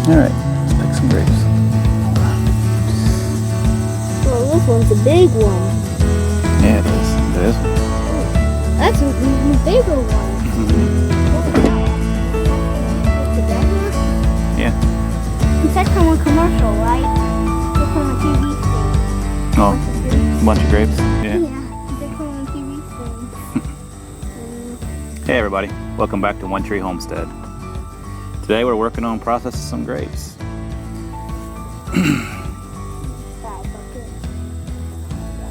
Alright, let's pick some grapes. Well, this one's a big one. Yeah, it is. It is. That's an even bigger one. Yeah. It's that from a commercial, right? It's from a TV thing. Oh, a bunch of grapes? Yeah. Yeah, they're from a TV thing. Hey everybody, welcome back to One Tree Homestead. Today we're working on processing some grapes.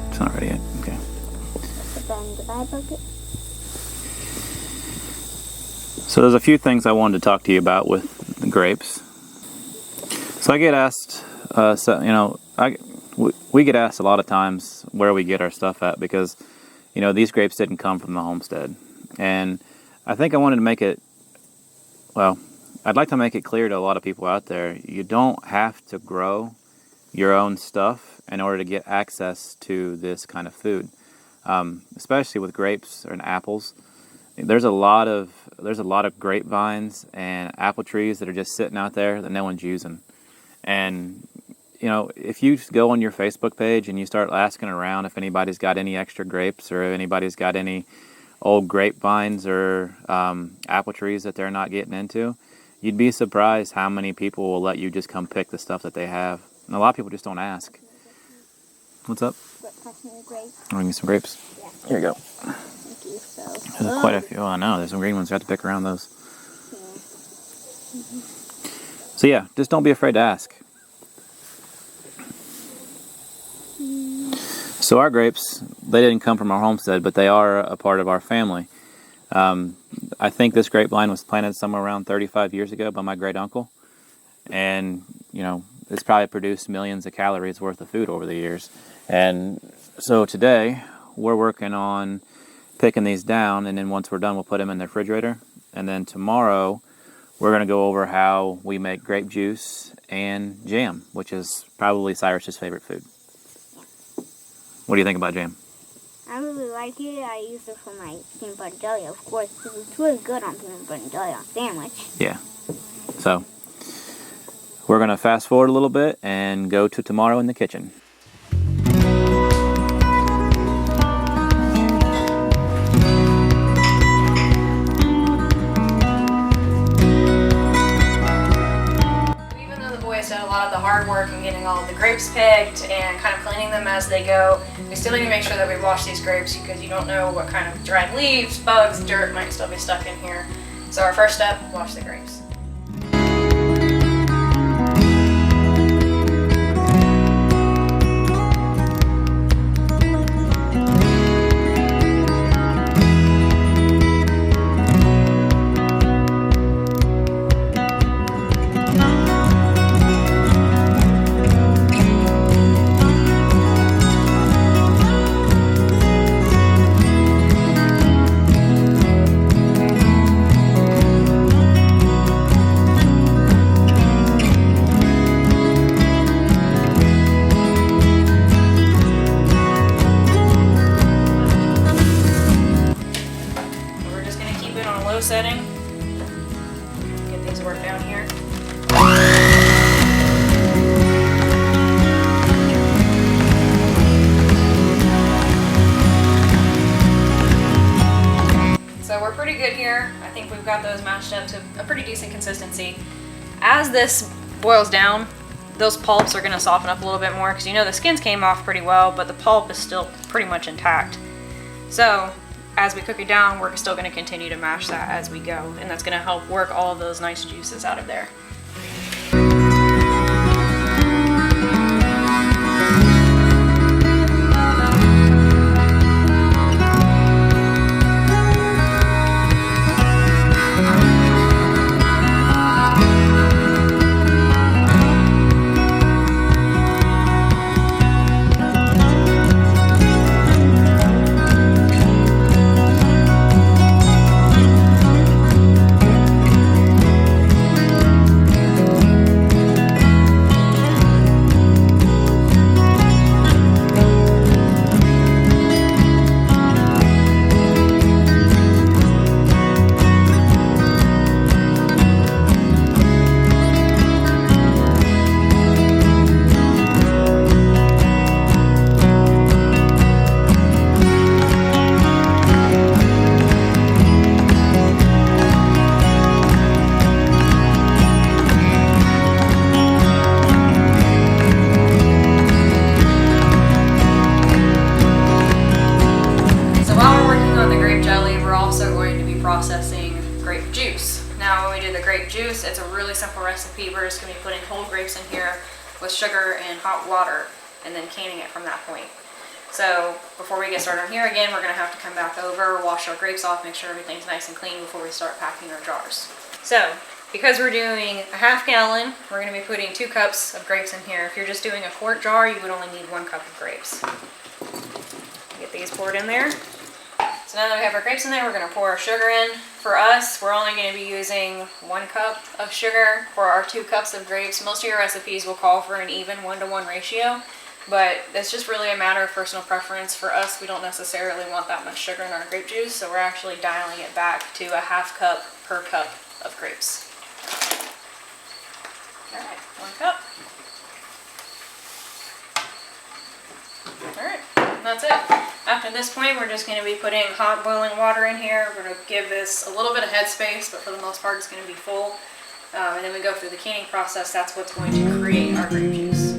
It's not ready yet. Okay. So there's a few things I wanted to talk to you about with the grapes. So I get asked, we get asked a lot of times where we get our stuff at because, these grapes didn't come from the homestead. And I think I wanted to make it, I'd like to make it clear to a lot of people out there, you don't have to grow your own stuff in order to get access to this kind of food. Especially with grapes and apples. There's a lot of grapevines and apple trees that are just sitting out there that no one's using. And, if you go on your Facebook page and you start asking around if anybody's got any extra grapes or if anybody's got any old grapevines or apple trees that they're not getting into, you'd be surprised how many people will let you just come pick the stuff that they have. And a lot of people just don't ask. What's up? Bring me some grapes. Yeah. Here you go. Thank you. There's quite a few. Oh, I know. There's some green ones. You have to pick around those. Yeah. So yeah, just don't be afraid to ask. So our grapes, they didn't come from our homestead, but they are a part of our family. I think this grapevine was planted somewhere around 35 years ago by my great uncle. And, it's probably produced millions of calories worth of food over the years. And so today, we're working on picking these down, and then once we're done, we'll put them in the refrigerator. And then tomorrow, we're going to go over how we make grape juice and jam, which is probably Cyrus's favorite food. What do you think about jam? I really like it. I use it for my peanut butter jelly, of course, because it's really good on peanut butter jelly on sandwich. Yeah. So, we're going to fast forward a little bit and go to tomorrow in the kitchen. Even though the boys did a lot of the hard work in getting all of the grapes picked and kind of cleaning them as they go, we still need to make sure that we wash these grapes because you don't know what kind of dried leaves, bugs, dirt might still be stuck in here. So our first step, wash the grapes. Setting. Get these worked down here. So we're pretty good here. I think we've got those mashed up to a pretty decent consistency. As this boils down, those pulps are going to soften up a little bit more because the skins came off pretty well, but the pulp is still pretty much intact. So as we cook it down, we're still going to continue to mash that as we go, and that's going to help work all of those nice juices out of there. Beaver's going to be putting whole grapes in here with sugar and hot water and then canning it from that point. So before we get started on here again, we're going to have to come back over, wash our grapes off, make sure everything's nice and clean before we start packing our jars. So because we're doing a half gallon, we're going to be putting 2 cups of grapes in here. If you're just doing a quart jar, you would only need 1 cup of grapes. Get these poured in there. So now that we have our grapes in there, we're going to pour our sugar in. For us, we're only going to be using 1 cup of sugar for our 2 cups of grapes. Most of your recipes will call for an even 1-to-1 ratio, but it's just really a matter of personal preference. For us, we don't necessarily want that much sugar in our grape juice, so we're actually dialing it back to a half cup per cup of grapes. All right, 1 cup. All right, and that's it. After this point, we're just going to be putting hot boiling water in here. We're going to give this a little bit of headspace, but for the most part, it's going to be full. And then we go through the canning process. That's what's going to create our grape juice.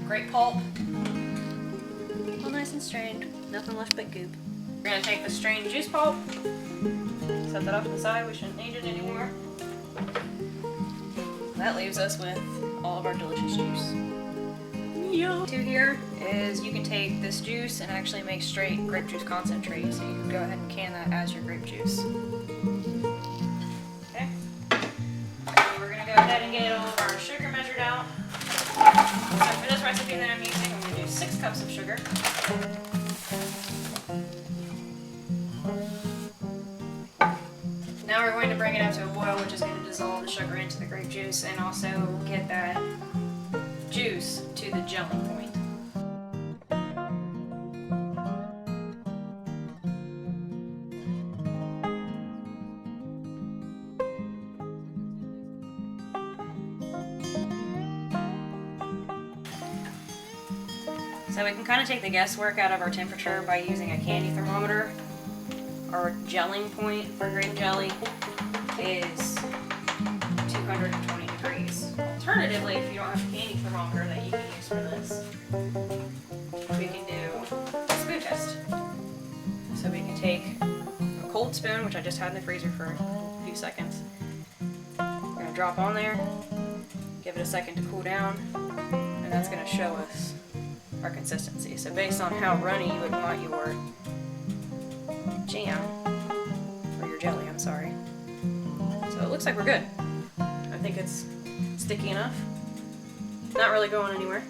Grape pulp. All nice and strained. Nothing left but goop. We're going to take the strained juice pulp, set that off to the side. We shouldn't need it anymore. That leaves us with all of our delicious juice. Yeah. To here is you can take this juice and actually make straight grape juice concentrate. So you can go ahead and can that as your grape juice. Okay. So we're going to go ahead and get all of our sugar measured out. So for this recipe that I'm using, I'm going to do 6 cups of sugar. Now we're going to bring it up to a boil, which is going to dissolve the sugar into the grape juice and also get that juice to the gelling point. So we can kind of take the guesswork out of our temperature by using a candy thermometer. Our gelling point for grape jelly is 220 degrees. Alternatively, if you don't have a candy thermometer that you can use for this, we can do a spoon test. So we can take a cold spoon, which I just had in the freezer for a few seconds. We're going to drop on there, give it a second to cool down, and that's going to show us our consistency. So based on how runny you would want your jam, or your jelly, I'm sorry. So it looks like we're good. I think it's sticky enough. Not really going anywhere.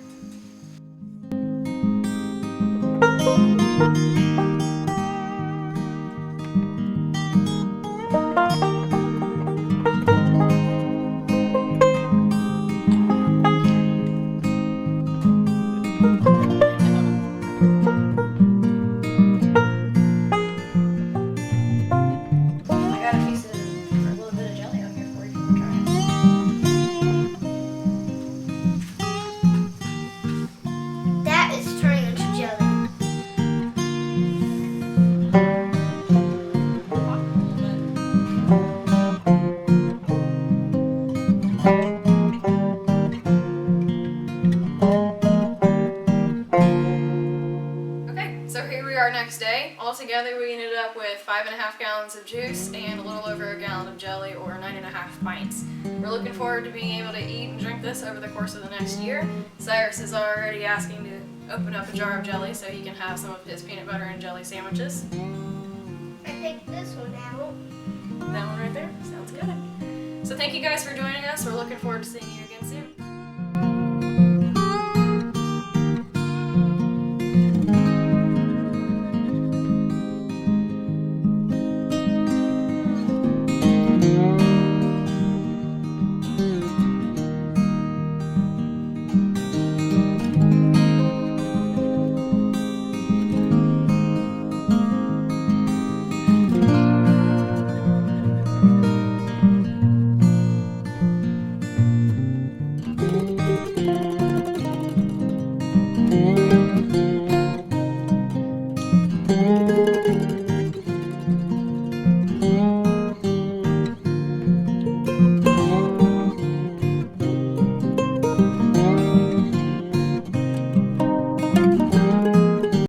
Next day. Altogether we ended up with 5.5 gallons of juice and a little over a gallon of jelly, or 9.5 pints. Really We're looking forward to being able to eat and drink this over the course of the next year. Cyrus is already asking to open up a jar of jelly so he can have some of his peanut butter and jelly sandwiches. I picked this one out. That one right there? Sounds good. So thank you guys for joining us. We're looking forward to seeing you again soon. Thank you.